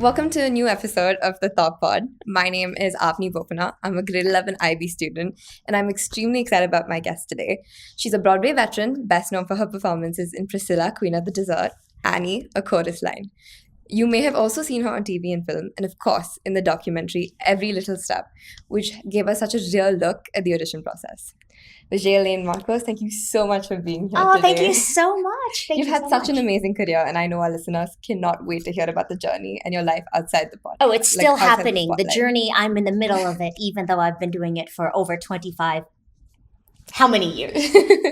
Welcome to a new episode of the ThoughtPod. My name is Aavni. I'm a grade 11 IB student, and I'm extremely excited about my guest today. She's a Broadway veteran, best known for her performances in Priscilla, Queen of the Desert, Annie, A Chorus Line. You may have also seen her on TV and film, and of course, in the documentary Every Little Step, which gave us such a real look at the audition process. Elaine Marcos, thank you so much for being here today. Thank you so much. You've had such an amazing career, and I know our listeners cannot wait to hear about the journey and your life outside the podcast. Oh, it's still happening. The journey, I'm in the middle of it, even though I've been doing it for over 25. How many years?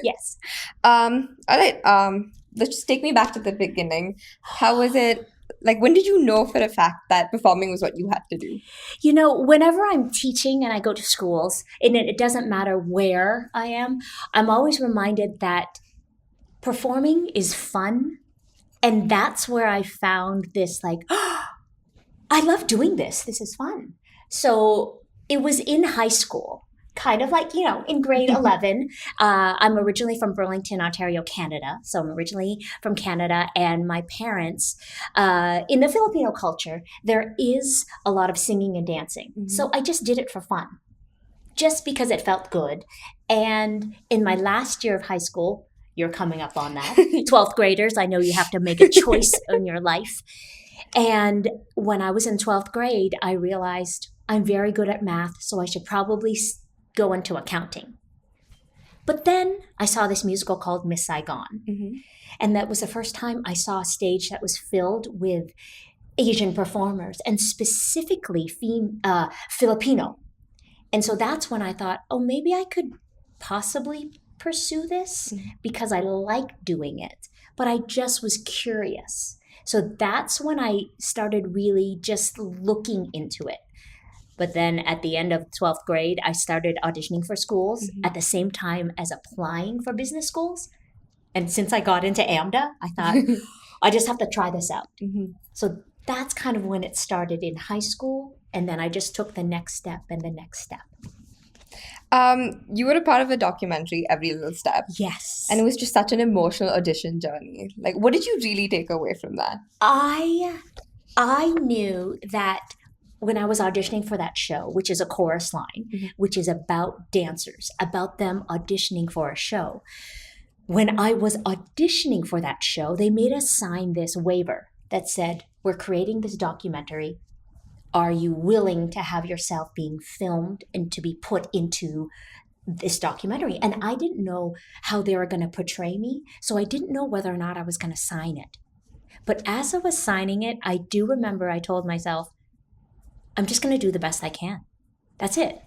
Yes. All right. Let's just take me back to the beginning. How was it? Like, when did you know for a fact that performing was what you had to do? You know, whenever I'm teaching and I go to schools, and it doesn't matter where I am, I'm always reminded that performing is fun. And that's where I found this, like, oh, I love doing this. This is fun. So it was in high school. Kind of like, in grade 11. I'm originally from Burlington, Ontario, Canada. So I'm originally from Canada. And my parents, in the Filipino culture, there is a lot of singing and dancing. Mm-hmm. So I just did it for fun, just because it felt good. And in my last year of high school, you're coming up on that, 12th graders, I know you have to make a choice in your life. And when I was in 12th grade, I realized I'm very good at math, so I should probably go into accounting. But then I saw this musical called Miss Saigon. Mm-hmm. And that was the first time I saw a stage that was filled with Asian performers, and specifically Filipino. And so that's when I thought, oh, maybe I could possibly pursue this, because I like doing it. But I just was curious. So that's when I started really just looking into it. But then at the end of 12th grade, I started auditioning for schools at the same time as applying for business schools. And since I got into AMDA, I thought, I just have to try this out. Mm-hmm. So that's kind of when it started in high school. And then I just took the next step and the next step. You were a part of a documentary, Every Little Step. Yes. And it was just such an emotional audition journey. Like, what did you really take away from that? I knew that when I was auditioning for that show, which is A Chorus Line, which is about dancers, about them auditioning for a show. When I was auditioning for that show, they made us sign this waiver that said, we're creating this documentary. Are you willing to have yourself being filmed and to be put into this documentary? And I didn't know how they were going to portray me, so I didn't know whether or not I was going to sign it. But as I was signing it, I do remember I told myself, I'm just going to do the best I can. That's it.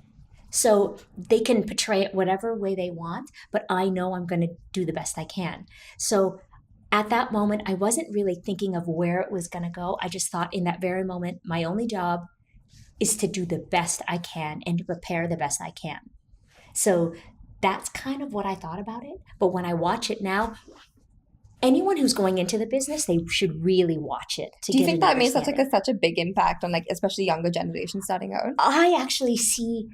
So they can portray it whatever way they want, but I know I'm going to do the best I can. So at that moment, I wasn't really thinking of where it was going to go. I just thought in that very moment, my only job is to do the best I can and to prepare the best I can. So that's kind of what I thought about it. But when I watch it now, anyone who's going into the business, they should really watch it. Do you think that made such a big impact on, like, especially younger generations starting out? I actually see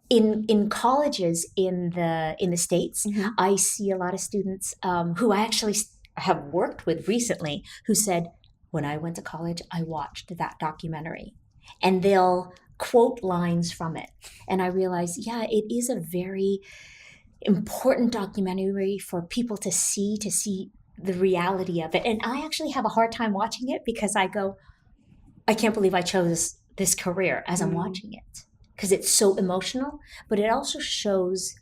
in colleges in the States, I see a lot of students who I actually have worked with recently who said, when I went to college, I watched that documentary. And they'll quote lines from it. And I realized, yeah, it is a very important documentary for people to see the reality of it. And I actually have a hard time watching it because I go, I can't believe I chose this career as I'm watching it, because it's so emotional, but it also shows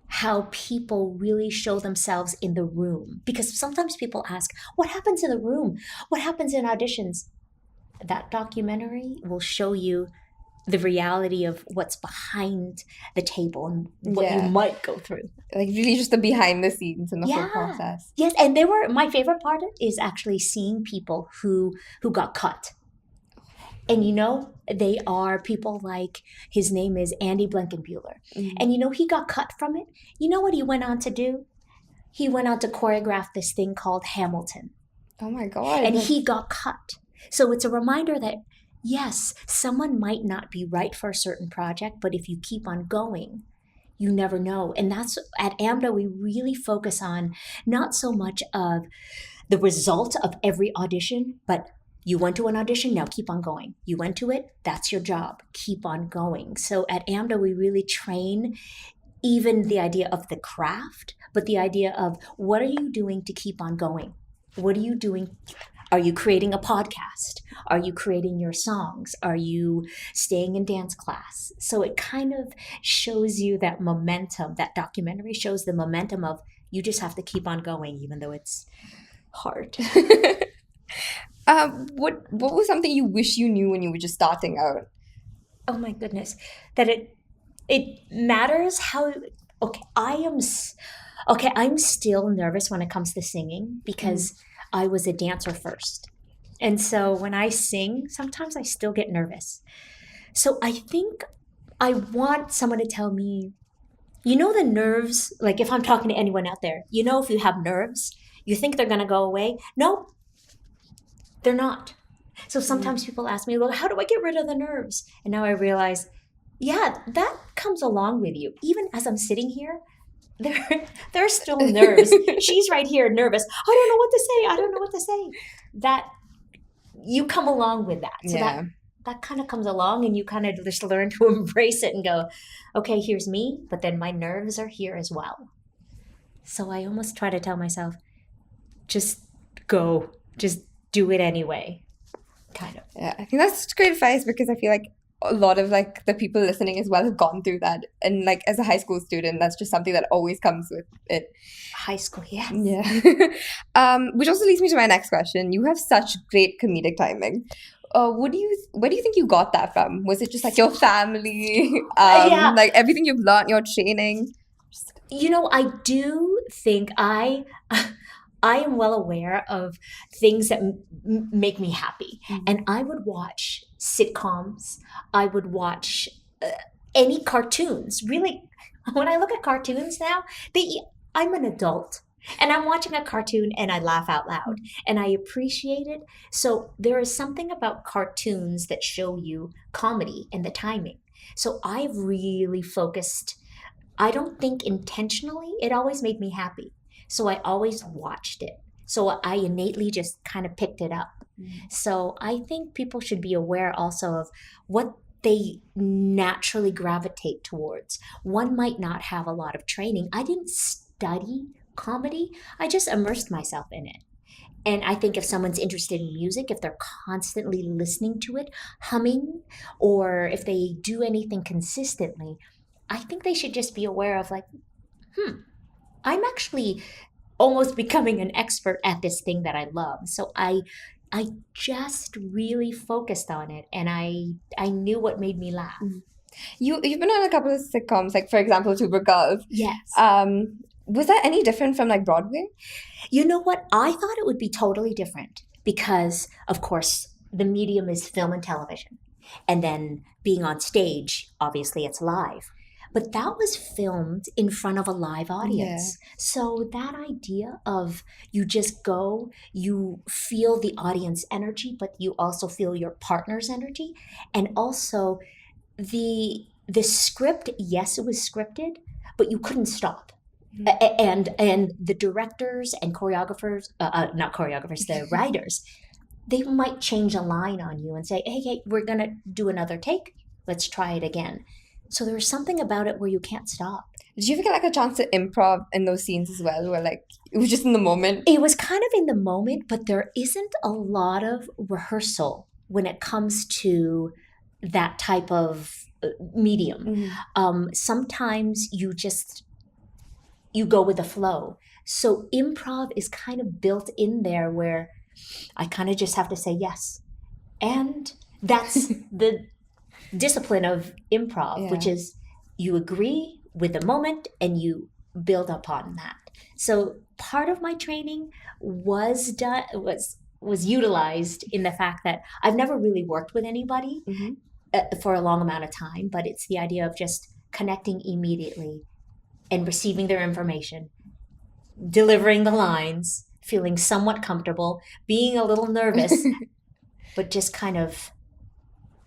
how people really show themselves in the room. Because sometimes people ask, what happens in the room? What happens in auditions? That documentary will show you the reality of what's behind the table and what you might go through. Like, really just the behind the scenes and the whole process. Yes, and my favorite part is actually seeing people who got cut. And they are people like, his name is Andy Blankenbuehler. Mm-hmm. And he got cut from it. You know what he went on to do? He went on to choreograph this thing called Hamilton. Oh my God. And he got cut. So it's a reminder that, yes, someone might not be right for a certain project, but if you keep on going, you never know. And that's, at AMDA, we really focus on not so much of the result of every audition, but You went to an audition, now keep on going. You went to it, that's your job. Keep on going. So at AMDA, we really train even the idea of the craft, but the idea of what are you doing to keep on going? What are you doing? Are you creating a podcast? Are you creating your songs? Are you staying in dance class? So it kind of shows you that momentum. That documentary shows the momentum of you just have to keep on going, even though it's hard. What was something you wish you knew when you were just starting out? Oh my goodness, that it matters how. Okay, I'm still nervous when it comes to singing because I was a dancer first. And so when I sing, sometimes I still get nervous. So I think I want someone to tell me, you know, the nerves, like if I'm talking to anyone out there, you know, if you have nerves, you think they're going to go away. No, they're not. So sometimes people ask me, well, how do I get rid of the nerves? And now I realize, yeah, that comes along with you. Even as I'm sitting here, there are still nerves. She's right here nervous. I don't know what to say. I don't know what to say. That you come along with that. So that kind of comes along and you kind of just learn to embrace it and go, okay, here's me, but then my nerves are here as well. So I almost try to tell myself, just go, just do it anyway. Kind of. Yeah, I think that's great advice because I feel like a lot of like the people listening as well have gone through that, and like as a high school student, that's just something that always comes with it. High school, yes. Yeah. Which also leads me to my next question. You have such great comedic timing. Where do you think you got that from? Was it just like your family, like everything you've learned, your training? You know, I do think I am well aware of things that make me happy. Mm-hmm. And I would watch sitcoms. I would watch any cartoons. Really, when I look at cartoons now, I'm an adult. And I'm watching a cartoon and I laugh out loud. And I appreciate it. So there is something about cartoons that show you comedy and the timing. So I've really focused, I don't think intentionally, it always made me happy. So I always watched it. So I innately just kind of picked it up. So I think people should be aware also of what they naturally gravitate towards. One might not have a lot of training. I didn't study comedy. I just immersed myself in it. And I think if someone's interested in music, if they're constantly listening to it, humming, or if they do anything consistently, I think they should just be aware of like, I'm actually almost becoming an expert at this thing that I love. So I just really focused on it, and I knew what made me laugh. You've been on a couple of sitcoms, like for example, Two Broke Girls. Yes. Was that any different from like Broadway? You know what? I thought it would be totally different because, of course, the medium is film and television, and then being on stage, obviously, it's live. But that was filmed in front of a live audience. Yeah. So that idea of you just go, you feel the audience energy, but you also feel your partner's energy. And also the script, yes, it was scripted, but you couldn't stop. Mm-hmm. And the directors and choreographers, not choreographers, the writers, they might change a line on you and say, hey, we're going to do another take. Let's try it again. So there was something about it where you can't stop. Did you ever get like a chance to improv in those scenes as well, where like it was just in the moment? It was kind of in the moment, but there isn't a lot of rehearsal when it comes to that type of medium. Mm-hmm. Sometimes you go with the flow. So improv is kind of built in there where I kind of just have to say yes. And that's the discipline of improv, which is you agree with the moment and you build upon that. So part of my training was utilized in the fact that I've never really worked with anybody for a long amount of time, but it's the idea of just connecting immediately and receiving their information, delivering the lines, feeling somewhat comfortable, being a little nervous, but just kind of,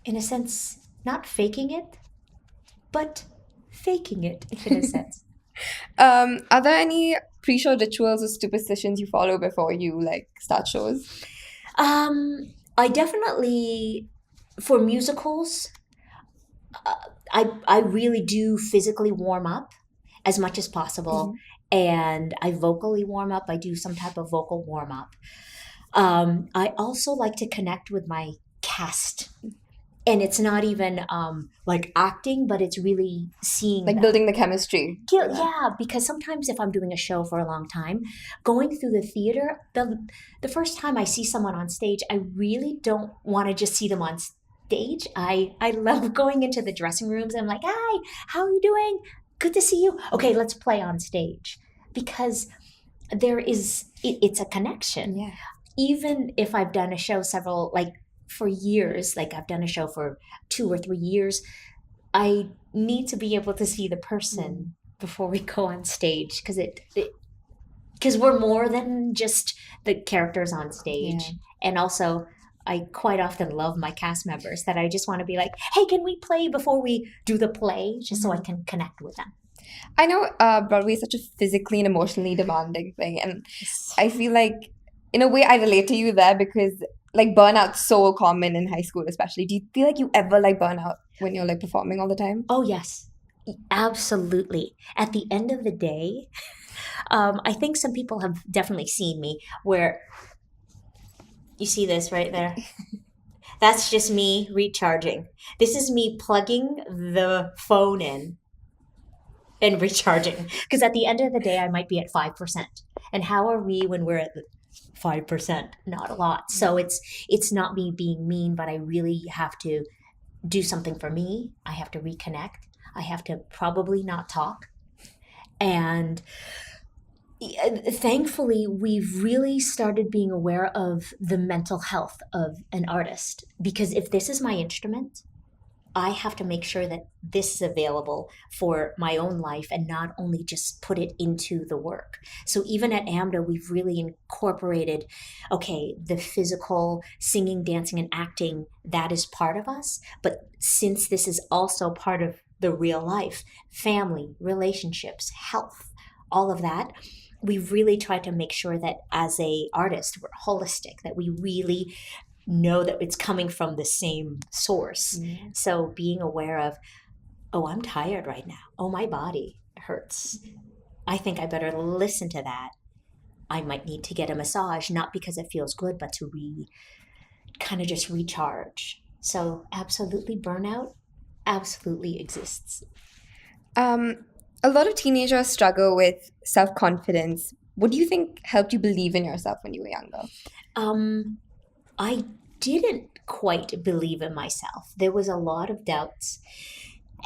in a sense, not faking it, but faking it, in a sense. Are there any pre-show rituals or superstitions you follow before you like start shows? I definitely, for musicals, I really do physically warm up as much as possible. Mhm. And I vocally warm up. I do some type of vocal warm up. I also like to connect with my cast. And it's not even like acting, but it's really seeing Like them. building the chemistry. for that. Yeah, because sometimes if I'm doing a show for a long time, going through the theater, the first time I see someone on stage, I really don't want to just see them on stage. I love going into the dressing rooms. I'm like, hi, how are you doing? Good to see you. Okay, let's play on stage because it's a connection. Yeah. Even if I've done a show several like for years, like I've done a show for 2 or 3 years, I need to be able to see the person before we go on stage because we're more than just the characters on stage. Yeah. And also, I quite often love my cast members that I just want to be like, hey, can we play before we do the play, just so I can connect with them. I know Broadway is such a physically and emotionally demanding thing, and I feel like in a way I relate to you there because like burnout's so common in high school, especially. Do you feel like you ever like burn out when you're like performing all the time? Oh, yes, absolutely. At the end of the day, I think some people have definitely seen me where you see this right there. That's just me recharging. This is me plugging the phone in and recharging. Because at the end of the day, I might be at 5%. And how are we when we're at 5%? Not a lot. So it's not me being mean, but I really have to do something for me. I have to reconnect. I have to probably not talk. And thankfully, we've really started being aware of the mental health of an artist. Because if this is my instrument, I have to make sure that this is available for my own life and not only just put it into the work. So even at AMDA, we've really incorporated, okay, the physical singing, dancing, and acting, that is part of us. But since this is also part of the real life, family, relationships, health, all of that, we've really tried to make sure that as a artist, we're holistic, that we really know that it's coming from the same source. Yeah. So being aware of, oh, I'm tired right now. Oh, my body hurts. I think I better listen to that. I might need to get a massage, not because it feels good, but to kind of just recharge. So absolutely, burnout absolutely exists. A lot of teenagers struggle with self-confidence. What do you think helped you believe in yourself when you were younger? I didn't quite believe in myself. There was a lot of doubts.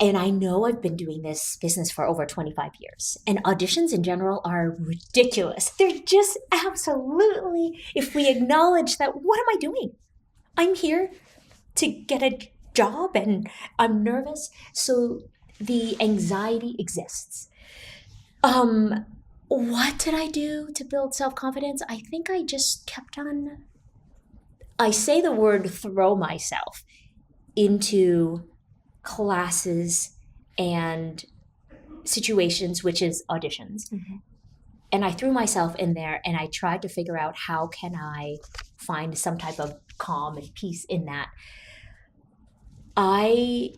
And I know I've been doing this business for over 25 years. And auditions in general are ridiculous. They're just absolutely, if we acknowledge that, what am I doing? I'm here to get a job and I'm nervous. So the anxiety exists. What did I do to build self-confidence? I think I just kept on, I say the word throw myself into classes and situations, which is auditions. And I threw myself in there and I tried to figure out how can I find some type of calm and peace in that. I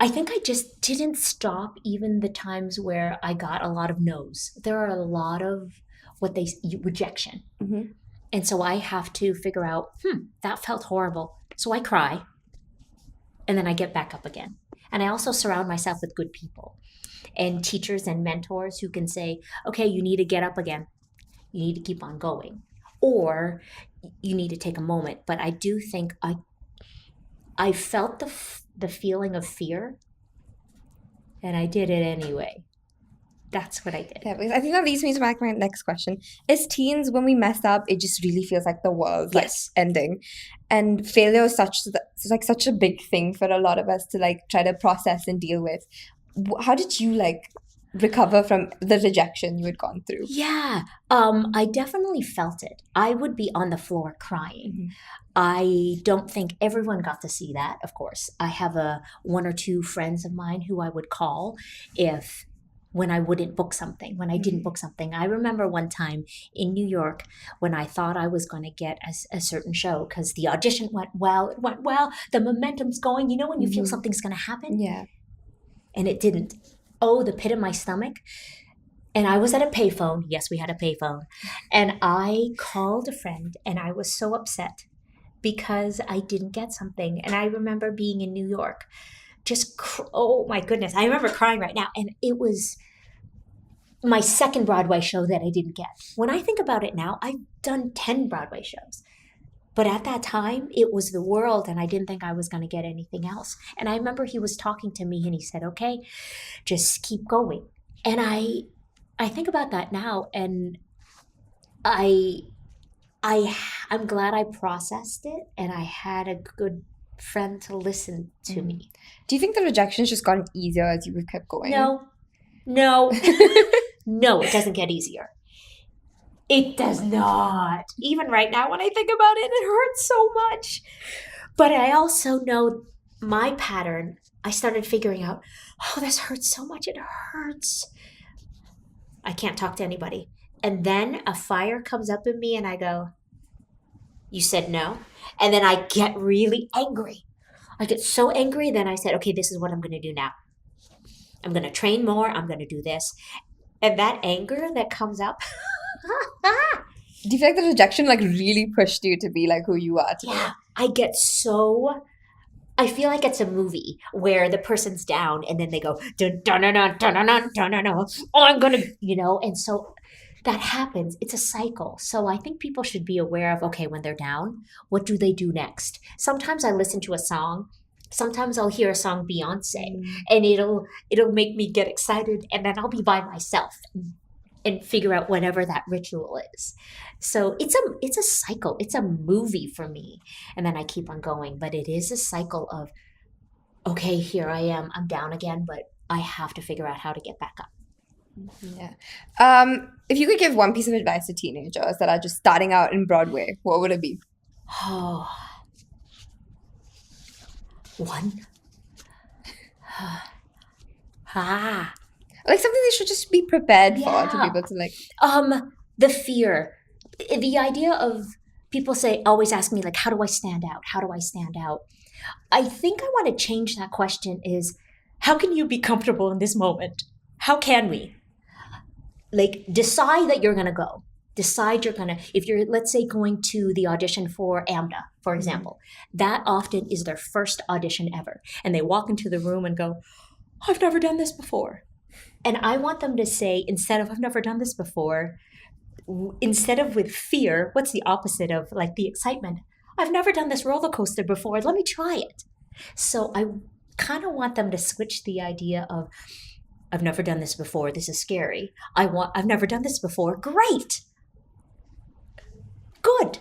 think I just didn't stop even the times where I got a lot of no's. There are a lot of rejection. And so I have to figure out, that felt horrible. So I cry and then I get back up again. And I also surround myself with good people and teachers and mentors who can say, okay, you need to get up again. You need to keep on going. Or you need to take a moment. But I do think I felt the feeling of fear and I did it anyway. That's what I did. Yeah, because I think that leads me to my next question. As teens, when we mess up, it just really feels like the world's Yes. like ending, and failure is such a big thing for a lot of us to like try to process and deal with. How did you like recover from the rejection you had gone through? Yeah, I definitely felt it. I would be on the floor crying. I don't think everyone got to see that, of course. I have one or two friends of mine who I would call if when I wouldn't book something, when I didn't book something. I remember one time in New York when I thought I was going to get a certain show because the audition went well, the momentum's going, you know, when you feel something's going to happen? Yeah. And it didn't. Oh, the pit of my stomach. And I was at a payphone. Yes, we had a payphone. And I called a friend and I was so upset because I didn't get something. And I remember being in New York, oh my goodness, I remember crying right now. And it was my second Broadway show that I didn't get. When I think about it now, I've done 10 Broadway shows. But at that time, it was the world, and I didn't think I was going to get anything else. And I remember he was talking to me, and he said, okay, just keep going. And I think about that now, and I'm glad I processed it, and I had a good friend to listen to me. Do you think the rejection's just gotten easier as you kept going? No. No, it doesn't get easier. It does not. Even right now when I think about it, it hurts so much. But I also know my pattern. I started figuring out, oh, this hurts so much. It hurts. I can't talk to anybody. And then a fire comes up in me and I go, you said no? And then I get really angry. I get so angry. Then I said, okay, this is what I'm going to do now. I'm going to train more. I'm going to do this. And that anger that comes up. Do you feel like the rejection like really pushed you to be like who you are today? Yeah, I feel like it's a movie where the person's down and then they go, dun, dun, dun, dun, dun, dun, dun, dun, dun. Oh, I'm going to, you know, and so that happens. It's a cycle. So I think people should be aware of, okay, when they're down, what do they do next? Sometimes I listen to a song. Sometimes I'll hear a song Beyonce and it'll make me get excited and then I'll be by myself and figure out whatever that ritual is. So it's a cycle. It's a movie for me. And then I keep on going. But it is a cycle of, okay, here I am. I'm down again, but I have to figure out how to get back up. Yeah. If you could give one piece of advice to teenagers that are just starting out in Broadway, what would it be? Oh. One. Like something they should just be prepared for to be able to like. The fear, the idea of people always ask me like, how do I stand out? How do I stand out? I think I want to change that question is, how can you be comfortable in this moment? How can we? Like decide that you're going to go. Decide you're going to, if you're, let's say, going to the audition for AMDA, for example, that often is their first audition ever. And they walk into the room and go, I've never done this before. And I want them to say, instead of I've never done this before, instead of with fear, what's the opposite of like the excitement? I've never done this roller coaster before. Let me try it. So I kind of want them to switch the idea of, I've never done this before. This is scary. I've never done this before. Great. Good.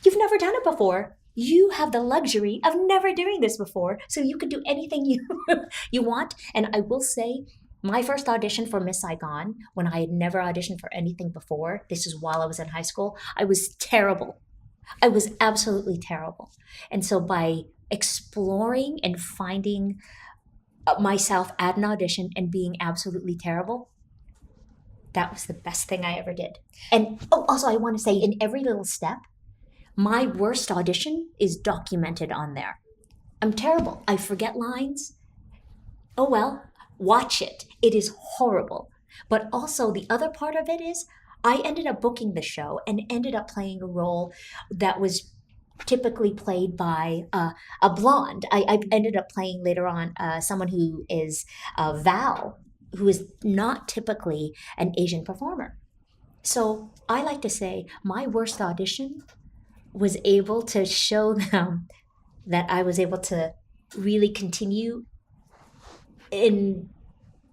You've never done it before. You have the luxury of never doing this before. So you can do anything you want. And I will say, my first audition for Miss Saigon, when I had never auditioned for anything before, this is while I was in high school, I was terrible. I was absolutely terrible. And so by exploring and finding myself at an audition and being absolutely terrible, that was the best thing I ever did. And also I want to say, in every little step, my worst audition is documented on there. I'm terrible. I forget lines. Oh well, watch it. It is horrible. But also the other part of it is I ended up booking the show and ended up playing a role that was typically played by a blonde. I ended up playing later on someone who is Val, who is not typically an Asian performer. So I like to say my worst audition was able to show them that I was able to really continue and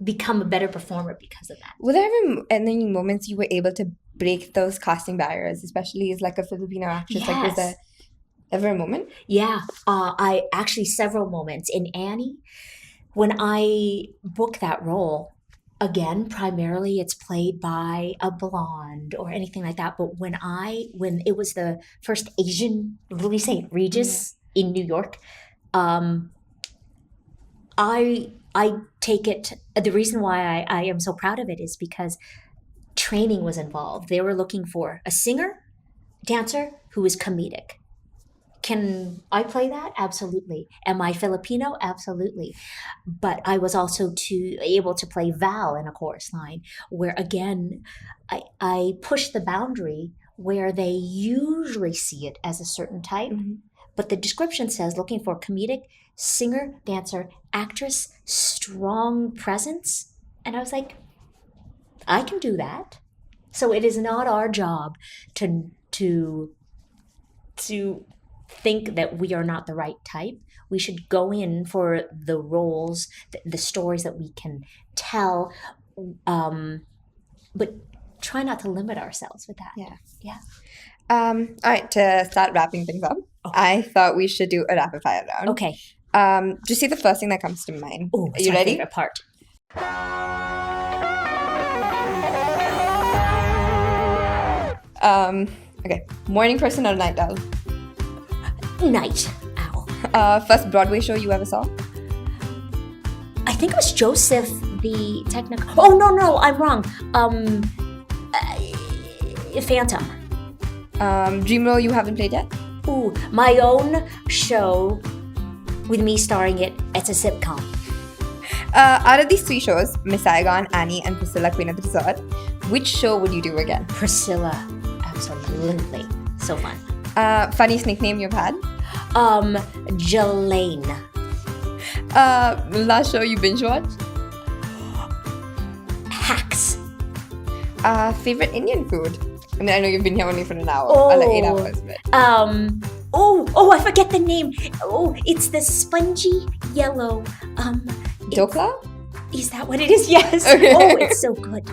become a better performer because of that. Were there ever any moments you were able to break those casting barriers, especially as like a Filipino actress? Yes. Like, was there ever a moment? Yeah, I actually several moments. In Annie, when I booked that role, again, primarily it's played by a blonde or anything like that. But when it was the first Asian release, St. Regis in New York, I I take it, the reason why I am so proud of it is because training was involved. They were looking for a singer, dancer who is comedic. Can I play that? Absolutely. Am I Filipino? Absolutely. But I was also able to play Val in a chorus line, where again, I pushed the boundary where they usually see it as a certain type. But the description says looking for comedic, singer, dancer, actress, strong presence. And I was like, I can do that. So it is not our job to think that we are not the right type. We should go in for the roles, the stories that we can tell, but try not to limit ourselves with that. Yeah. All right, to start wrapping things up, I thought we should do a rapid fire round. Okay. Just say the first thing that comes to mind. Oh, are you ready? Favorite part. Okay. Morning person or night owl? Night owl. First Broadway show you ever saw? I think it was Joseph the Technical. Oh no, I'm wrong. Phantom. Dream role you haven't played yet? Ooh, my own show with me starring it. It's a sitcom. Out of these three shows, Miss Saigon, Annie, and Priscilla, Queen of the Desert, which show would you do again? Priscilla, absolutely, so fun. Funniest nickname you've had? Jelaine. Last show you binge watched? Hacks. Favorite Indian food? I mean, I know you've been here only for an hour, or like 8 hours, but... I forget the name. Oh, it's the spongy yellow, Dokla? Is that what it is? Yes. Okay. Oh, it's so good.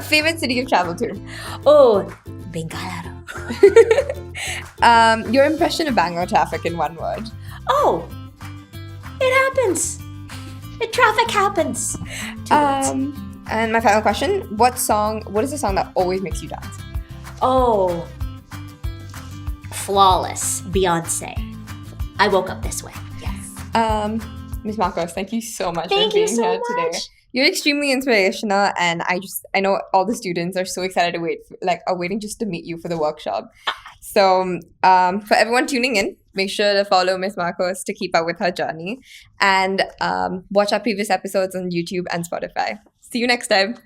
Favorite city you've traveled to? Oh, Bengaluru. Your impression of Bangalore traffic in one word? Oh, it happens. The traffic happens. And my final question, what is the song that always makes you dance? Oh, Flawless, Beyonce. I woke up this way. Yes. Ms. Marcos, thank you so much for being here today. You're extremely inspirational, and I know all the students are so excited to are waiting just to meet you for the workshop. So for everyone tuning in, make sure to follow Ms. Marcos to keep up with her journey, and watch our previous episodes on YouTube and Spotify. See you next time.